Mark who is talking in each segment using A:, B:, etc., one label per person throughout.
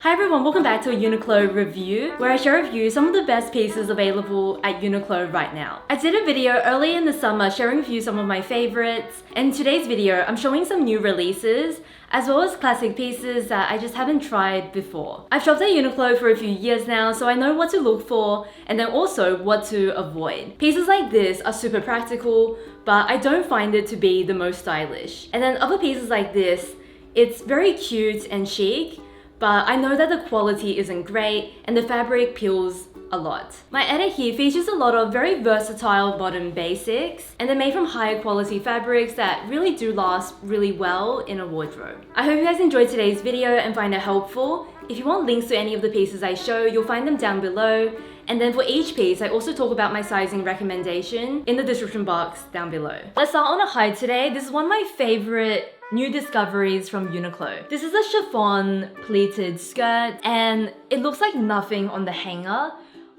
A: Hi everyone, welcome back to a Uniqlo review, where I share with you some of the best pieces available at Uniqlo right now. I did a video early in the summer sharing with you some of my favorites, and in today's video I'm showing some new releases, as well as classic pieces that I just haven't tried before. I've shopped at Uniqlo for a few years now, so I know what to look for, and then also what to avoid. Pieces like this are super practical, but I don't find it to be the most stylish. And then other pieces like this, it's very cute and chic, but I know that the quality isn't great and the fabric peels a lot. My edit here features a lot of very versatile bottom basics, and they're made from higher quality fabrics that really do last really well in a wardrobe. I hope you guys enjoyed today's video and find it helpful. If you want links to any of the pieces I show, you'll find them down below. And then for each piece, I also talk about my sizing recommendation in the description box down below. Let's start on a high today. This is one of my favorite new discoveries from Uniqlo. This is a chiffon pleated skirt, and it looks like nothing on the hanger.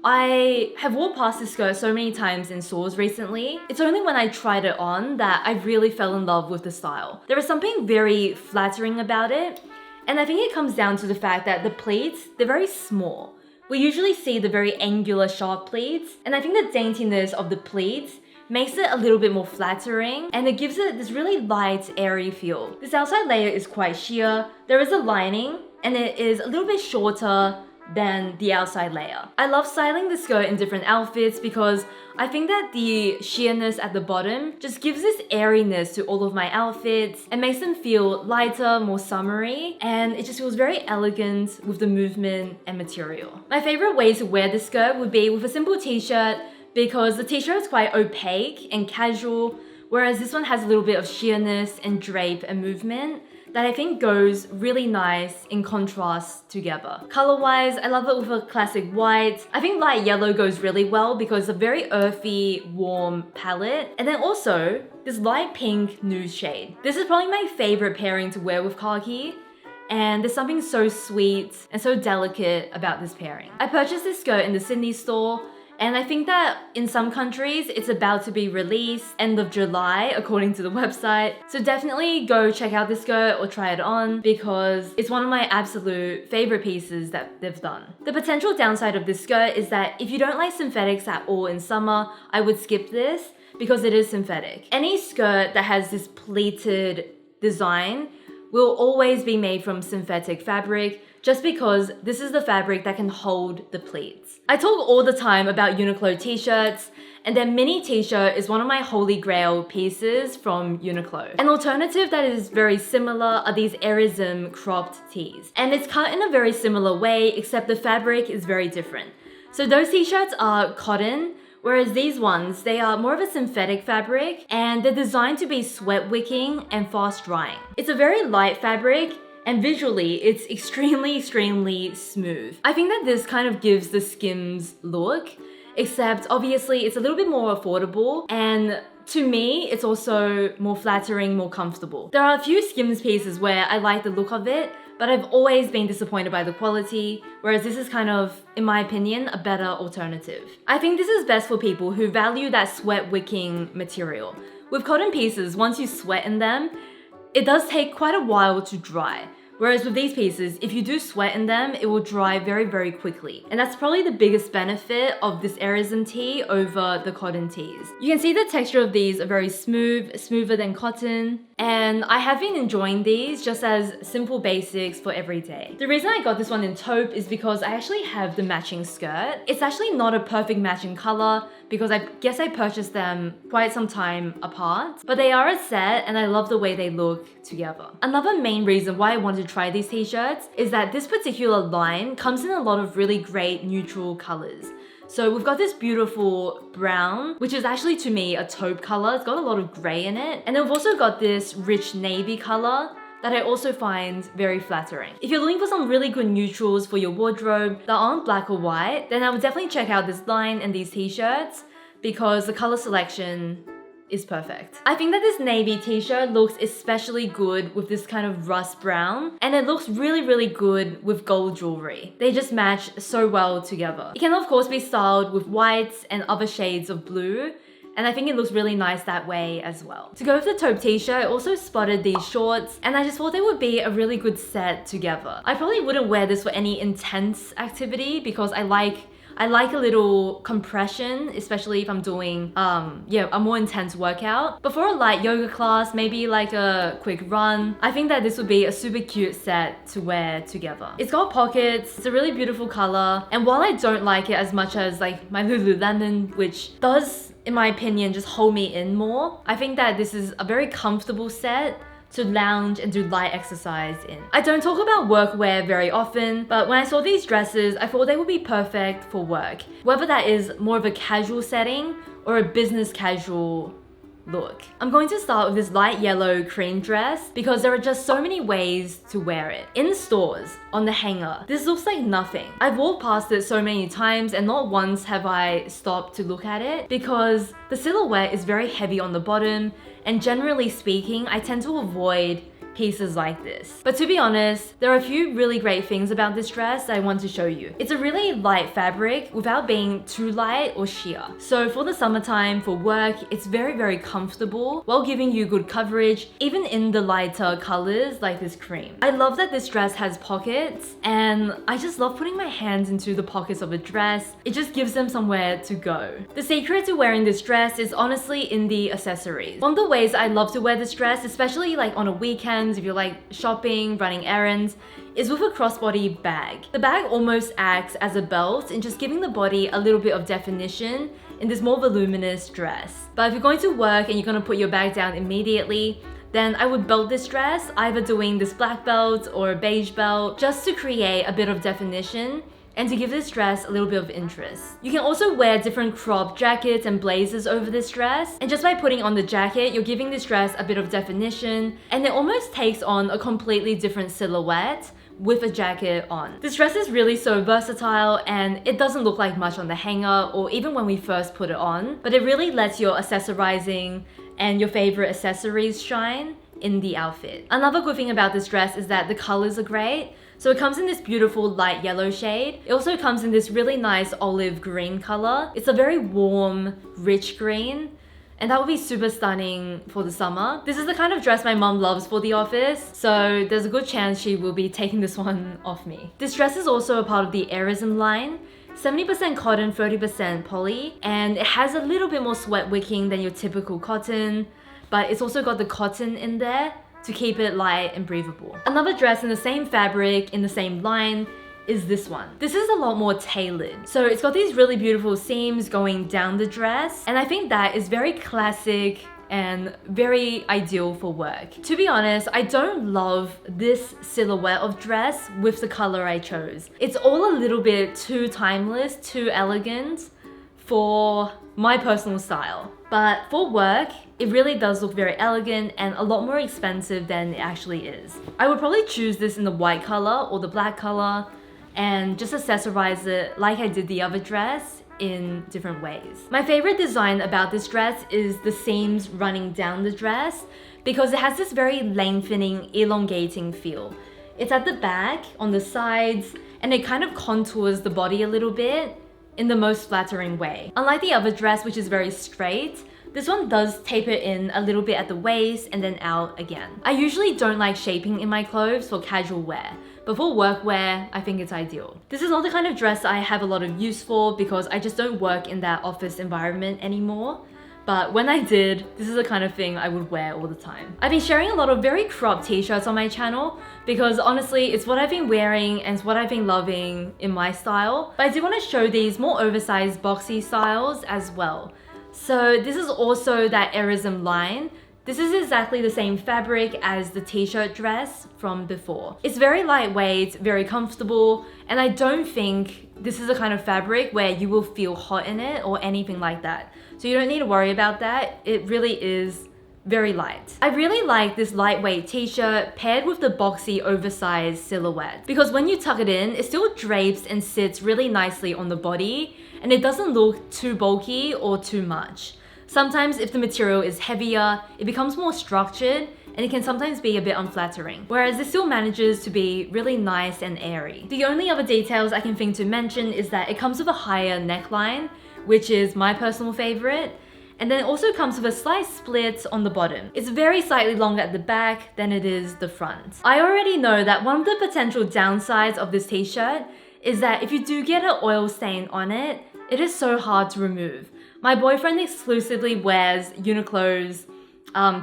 A: I have walked past this skirt so many times in stores recently. It's only when I tried it on that I really fell in love with the style. There is something very flattering about it, and I think it comes down to the fact that the pleats, they're very small. We usually see the very angular sharp pleats, and I think the daintiness of the pleats makes it a little bit more flattering, and it gives it this really light, airy feel. This outside layer is quite sheer. There is a lining, and it is a little bit shorter than the outside layer. I love styling the skirt in different outfits because I think that the sheerness at the bottom just gives this airiness to all of my outfits and makes them feel lighter, more summery, and it just feels very elegant with the movement and material. My favorite way to wear this skirt would be with a simple t-shirt, because the t-shirt is quite opaque and casual, whereas this one has a little bit of sheerness and drape and movement that I think goes really nice in contrast together. Color-wise, I love it with a classic white. I think light yellow goes really well because it's a very earthy, warm palette. And then also, this light pink nude shade. This is probably my favorite pairing to wear with khaki. And there's something so sweet and so delicate about this pairing. I purchased this skirt in the Sydney store, and I think that in some countries, it's about to be released end of July, according to the website. So definitely go check out this skirt or try it on because it's one of my absolute favorite pieces that they've done. The potential downside of this skirt is that if you don't like synthetics at all in summer, I would skip this because it is synthetic. Any skirt that has this pleated design will always be made from synthetic fabric, just because this is the fabric that can hold the pleats. I talk all the time about Uniqlo t-shirts, and their mini t-shirt is one of my holy grail pieces from Uniqlo. An alternative that is very similar are these Airism cropped tees. And it's cut in a very similar way, except the fabric is very different. So those t-shirts are cotton, whereas these ones, they are more of a synthetic fabric, and they're designed to be sweat wicking and fast drying. It's a very light fabric, and visually, it's extremely smooth. I think that this kind of gives the Skims look, except obviously it's a little bit more affordable, and to me, it's also more flattering, more comfortable. There are a few Skims pieces where I like the look of it, but I've always been disappointed by the quality, whereas this is kind of, in my opinion, a better alternative. I think this is best for people who value that sweat wicking material. With cotton pieces, once you sweat in them, it does take quite a while to dry. Whereas with these pieces, if you do sweat in them, it will dry very quickly. And that's probably the biggest benefit of this Airism tee over the cotton tees. You can see the texture of these are very smooth, smoother than cotton. And I have been enjoying these just as simple basics for every day. The reason I got this one in taupe is because I actually have the matching skirt. It's actually not a perfect matching color because I guess I purchased them quite some time apart, but they are a set and I love the way they look together. Another main reason why I wanted to try these t-shirts is that this particular line comes in a lot of really great neutral colors. So we've got this beautiful brown, which is actually to me a taupe color. It's got a lot of gray in it. And then we've also got this rich navy color that I also find very flattering. If you're looking for some really good neutrals for your wardrobe that aren't black or white, then I would definitely check out this line and these t-shirts because the color selection is perfect. I think that this navy t-shirt looks especially good with this kind of rust brown, and it looks really good with gold jewelry. They just match so well together. It can of course be styled with whites and other shades of blue, and I think it looks really nice that way as well. To go with the taupe t-shirt, I also spotted these shorts, and I just thought they would be a really good set together. I probably wouldn't wear this for any intense activity because I like a little compression, especially if I'm doing a more intense workout. But for a light yoga class, maybe like a quick run, I think that this would be a super cute set to wear together. It's got pockets, it's a really beautiful color, and while I don't like it as much as like my Lululemon, which does, in my opinion, just hold me in more, I think that this is a very comfortable set to lounge and do light exercise in. I don't talk about workwear very often, but when I saw these dresses, I thought they would be perfect for work. Whether that is more of a casual setting or a business casual look. I'm going to start with this light yellow cream dress because there are just so many ways to wear it. In stores, on the hanger, this looks like nothing. I've walked past it so many times and not once have I stopped to look at it because the silhouette is very heavy on the bottom, and generally speaking, I tend to avoid pieces like this. But to be honest, there are a few really great things about this dress that I want to show you. It's a really light fabric without being too light or sheer. So for the summertime, for work, it's very, very comfortable while giving you good coverage, even in the lighter colors like this cream. I love that this dress has pockets, and I just love putting my hands into the pockets of a dress. It just gives them somewhere to go. The secret to wearing this dress is honestly in the accessories. One of the ways I love to wear this dress, especially like on a weekend, if you're like shopping, running errands, is with a crossbody bag. The bag almost acts as a belt and just giving the body a little bit of definition in this more voluminous dress. But if you're going to work and you're going to put your bag down immediately, then I would belt this dress, either doing this black belt or a beige belt, just to create a bit of definition and to give this dress a little bit of interest. You can also wear different crop jackets and blazers over this dress, and just by putting on the jacket, you're giving this dress a bit of definition, and it almost takes on a completely different silhouette with a jacket on. This dress is really so versatile, and it doesn't look like much on the hanger or even when we first put it on, but it really lets your accessorizing and your favorite accessories shine in the outfit. Another good thing about this dress is that the colors are great. So it comes in this beautiful light yellow shade. It also comes in this really nice olive green color. It's a very warm, rich green, and that would be super stunning for the summer. This is the kind of dress my mom loves for the office, so there's a good chance she will be taking this one off me. This dress is also a part of the Aerism line. 70% cotton, 30% poly, and it has a little bit more sweat wicking than your typical cotton, but it's also got the cotton in there to keep it light and breathable. Another dress in the same fabric, in the same line, is this one. This is a lot more tailored. So it's got these really beautiful seams going down the dress, and I think that is very classic and very ideal for work. To be honest, I don't love this silhouette of dress with the color I chose. It's all a little bit too timeless, too elegant for my personal style. But for work, it really does look very elegant and a lot more expensive than it actually is. I would probably choose this in the white color or the black color and just accessorize it like I did the other dress in different ways. My favorite design about this dress is the seams running down the dress because it has this very lengthening, elongating feel. It's at the back, on the sides, and it kind of contours the body a little bit in the most flattering way. Unlike the other dress, which is very straight, this one does taper in a little bit at the waist and then out again. I usually don't like shaping in my clothes for casual wear, but for work wear, I think it's ideal. This is not the kind of dress I have a lot of use for because I just don't work in that office environment anymore. But when I did, this is the kind of thing I would wear all the time. I've been sharing a lot of very cropped t-shirts on my channel because honestly, it's what I've been wearing and it's what I've been loving in my style. But I do want to show these more oversized boxy styles as well. So this is also that Aerism line. This is exactly the same fabric as the t-shirt dress from before. It's very lightweight, very comfortable, and I don't think this is the kind of fabric where you will feel hot in it or anything like that. So you don't need to worry about that. It really is very light. I really like this lightweight t-shirt paired with the boxy oversized silhouette because when you tuck it in, it still drapes and sits really nicely on the body and it doesn't look too bulky or too much. Sometimes if the material is heavier, it becomes more structured and it can sometimes be a bit unflattering, whereas this still manages to be really nice and airy. The only other details I can think to mention is that it comes with a higher neckline, which is my personal favorite, And then it also comes with a slight split on the bottom. It's very slightly longer at the back than it is the front. I already know that one of the potential downsides of this t-shirt is that if you do get an oil stain on it, it is so hard to remove. My boyfriend exclusively wears Uniqlo's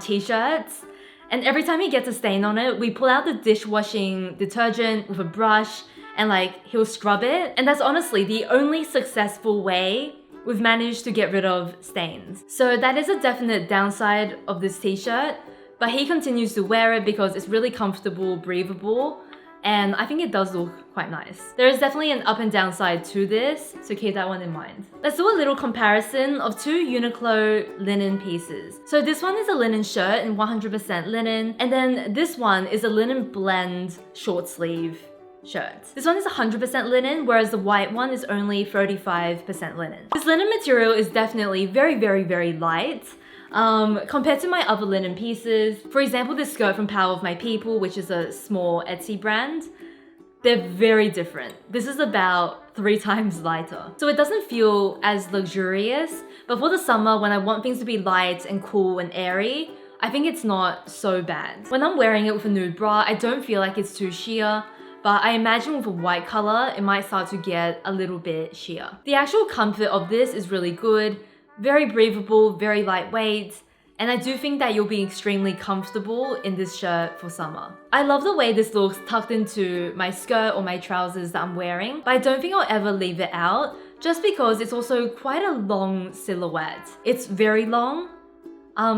A: t-shirts, and every time he gets a stain on it, we pull out the dishwashing detergent with a brush and like he'll scrub it. And that's honestly the only successful way we've managed to get rid of stains. So that is a definite downside of this t-shirt, but he continues to wear it because it's really comfortable, breathable, and I think it does look quite nice. There is definitely an up and down side to this, so keep that one in mind. Let's do a little comparison of two Uniqlo linen pieces. So this one is a linen shirt in 100% linen, and then this one is a linen blend short sleeve shirt. This one is 100% linen, whereas the white one is only 35% linen. This linen material is definitely very, very, very light. Compared to my other linen pieces, for example, this skirt from Power of My People, which is a small Etsy brand, they're very different. This is about 3 times lighter. So it doesn't feel as luxurious, but for the summer, when I want things to be light and cool and airy, I think it's not so bad. When I'm wearing it with a nude bra, I don't feel like it's too sheer, but I imagine with a white color, it might start to get a little bit sheer. The actual comfort of this is really good. Very breathable, very lightweight, and I do think that you'll be extremely comfortable in this shirt for summer. I love the way this looks tucked into my skirt or my trousers that I'm wearing, but I don't think I'll ever leave it out just because it's also quite a long silhouette. It's very long,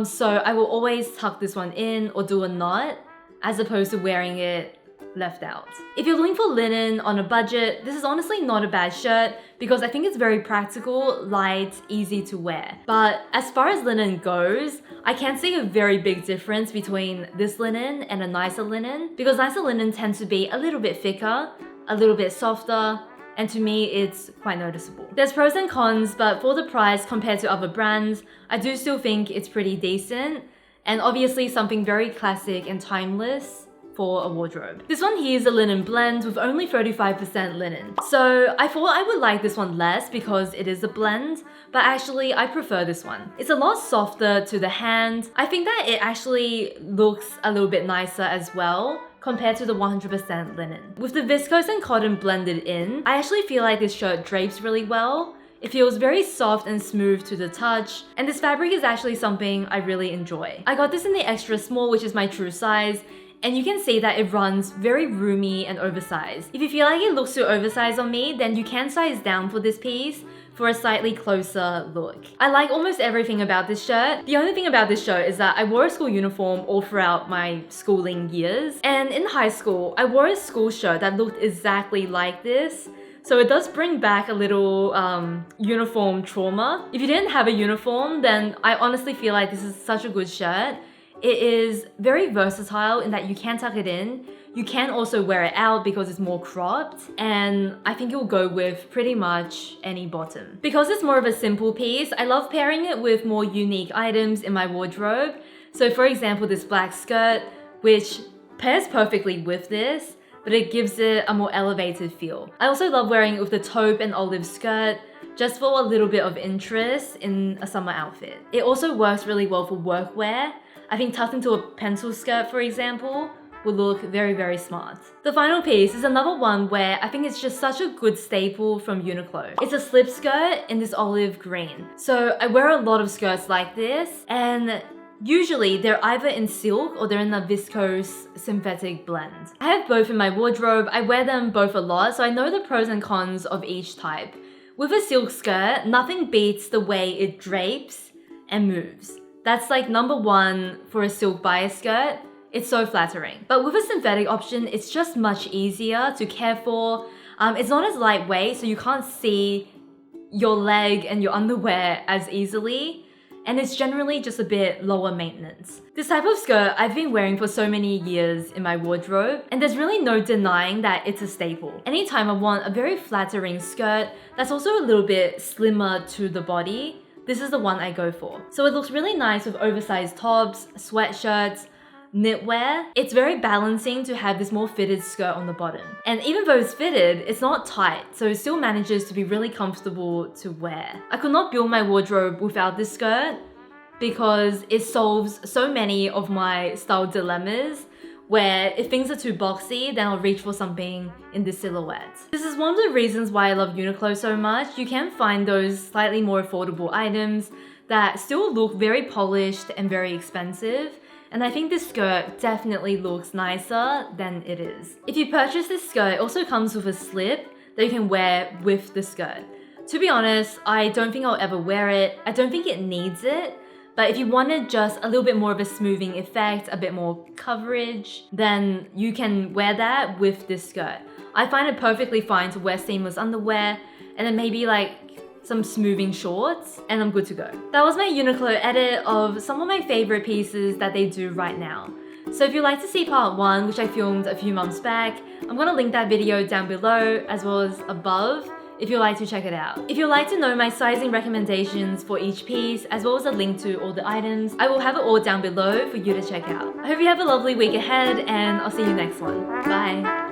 A: so I will always tuck this one in or do a knot as opposed to wearing it left out. If you're looking for linen on a budget, this is honestly not a bad shirt because I think it's very practical, light, easy to wear. But as far as linen goes, I can see a very big difference between this linen and a nicer linen because nicer linen tends to be a little bit thicker, a little bit softer, and to me, it's quite noticeable. There's pros and cons, but for the price compared to other brands, I do still think it's pretty decent, and obviously something very classic and timeless for a wardrobe. This one here is a linen blend with only 35% linen. So I thought I would like this one less because it is a blend, but actually I prefer this one. It's a lot softer to the hand. I think that it actually looks a little bit nicer as well compared to the 100% linen. With the viscose and cotton blended in, I actually feel like this shirt drapes really well. It feels very soft and smooth to the touch, and this fabric is actually something I really enjoy. I got this in the extra small, which is my true size, and you can see that it runs very roomy and oversized. If you feel like it looks too oversized on me, then you can size down for this piece for a slightly closer look. I like almost everything about this shirt. The only thing about this shirt is that I wore a school uniform all throughout my schooling years. And in high school, I wore a school shirt that looked exactly like this. So it does bring back a little uniform trauma. If you didn't have a uniform, then I honestly feel like this is such a good shirt. It is very versatile in that you can tuck it in. You can also wear it out because it's more cropped, and I think it'll go with pretty much any bottom. Because it's more of a simple piece, I love pairing it with more unique items in my wardrobe. So for example, this black skirt, which pairs perfectly with this, but it gives it a more elevated feel. I also love wearing it with the taupe and olive skirt, just for a little bit of interest in a summer outfit. It also works really well for workwear. I think tucked into a pencil skirt, for example, would look very, very smart. The final piece is another one where I think it's just such a good staple from Uniqlo. It's a slip skirt in this olive green. So I wear a lot of skirts like this, and usually they're either in silk or they're in a viscose synthetic blend. I have both in my wardrobe. I wear them both a lot, so I know the pros and cons of each type. With a silk skirt, nothing beats the way it drapes and moves. That's like number one for a silk bias skirt. It's so flattering. But with a synthetic option, it's just much easier to care for. It's not as lightweight, so you can't see your leg and your underwear as easily. And it's generally just a bit lower maintenance. This type of skirt I've been wearing for so many years in my wardrobe, and there's really no denying that it's a staple. Anytime I want a very flattering skirt that's also a little bit slimmer to the body, this is the one I go for. So it looks really nice with oversized tops, sweatshirts, knitwear, it's very balancing to have this more fitted skirt on the bottom. And even though it's fitted, it's not tight, so it still manages to be really comfortable to wear. I could not build my wardrobe without this skirt because it solves so many of my style dilemmas, where if things are too boxy, then I'll reach for something in this silhouette. This is one of the reasons why I love Uniqlo so much. You can find those slightly more affordable items that still look very polished and very expensive. And I think this skirt definitely looks nicer than it is. If you purchase this skirt, it also comes with a slip that you can wear with the skirt. To be honest, I don't think I'll ever wear it. I don't think it needs it. But if you wanted just a little bit more of a smoothing effect, a bit more coverage, then you can wear that with this skirt. I find it perfectly fine to wear seamless underwear and then maybe like some smoothing shorts, and I'm good to go. That was my Uniqlo edit of some of my favorite pieces that they do right now. So if you'd like to see part 1, which I filmed a few months back, I'm gonna link that video down below as well as above if you'd like to check it out. If you'd like to know my sizing recommendations for each piece, as well as a link to all the items, I will have it all down below for you to check out. I hope you have a lovely week ahead, and I'll see you next one. Bye.